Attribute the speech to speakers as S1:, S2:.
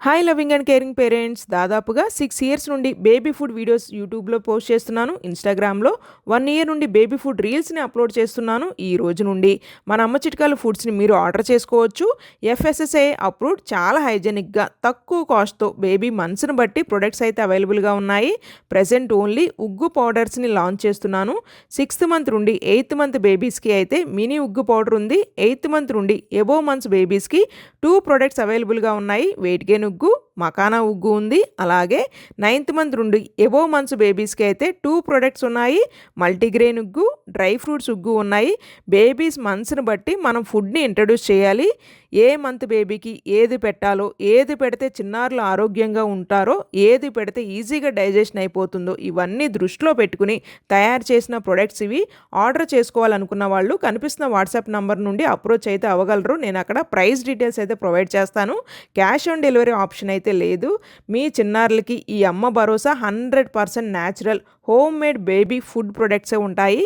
S1: Hi loving and caring parents. దాదాపుగా 6 years నుండి baby food videos యూట్యూబ్లో పోస్ట్ చేస్తున్నాను. ఇన్స్టాగ్రామ్లో 1 ఇయర్ నుండి బేబీ ఫుడ్ రీల్స్ని అప్లోడ్ చేస్తున్నాను. ఈ రోజు నుండి మన అమ్మ చిట్కాల ఫుడ్స్ని మీరు ఆర్డర్ చేసుకోవచ్చు. FSSAI అప్రూవ్డ్, చాలా హైజెనిక్గా తక్కువ కాస్ట్తో బేబీ మంత్స్ని బట్టి ప్రొడక్ట్స్ అయితే అవైలబుల్గా ఉన్నాయి. ప్రజెంట్ ఓన్లీ ఉగ్గు పౌడర్స్ని లాంచ్ చేస్తున్నాను. 6th మంత్ నుండి 8th మంత్ బేబీస్కి అయితే మినీ ఉగ్గు పౌడర్ ఉంది. 8th మంత్ నుండి ఎబోవ్ మంత్స్ బేబీస్కి 2 ప్రొడక్ట్స్ అవైలబుల్గా ఉన్నాయి. వెయిట్ గెయిన్ ఉగ్గు, మకానా ఉగ్గు ఉంది. అలాగే 9th మంత్ నుండి ఎబోవ్ మంత్స్ బేబీస్కి అయితే 2 ప్రొడక్ట్స్ ఉన్నాయి. మల్టీగ్రెయిన్ ఉగ్గు, డ్రై ఫ్రూట్స్ ఉగ్గు ఉన్నాయి. బేబీస్ మంత్స్ని బట్టి మనం ఫుడ్ని ఇంట్రడ్యూస్ చేయాలి. ఏ మంత్ బేబీకి ఏది పెట్టాలో, ఏది పెడితే చిన్నారులు ఆరోగ్యంగా ఉంటారో, ఏది పెడితే ఈజీగా డైజెషన్ అయిపోతుందో ఇవన్నీ దృష్టిలో పెట్టుకుని తయారు చేసిన ప్రొడక్ట్స్ ఇవి. ఆర్డర్ చేసుకోవాలనుకున్న వాళ్ళు కనిపిస్తున్న వాట్సాప్ నంబర్ నుండి అప్రోచ్ అయితే అవ్వగలరు. నేను అక్కడ ప్రైస్ డీటెయిల్స్ అయితే ప్రొవైడ్ చేస్తాను. క్యాష్ ఆన్ డెలివరీ ఆప్షన్ అయితే లేదు. మీ చిన్నారులకి ఈ Amma Bharosa 100% natural home made baby food ప్రొడక్ట్సే ఉంటాయి.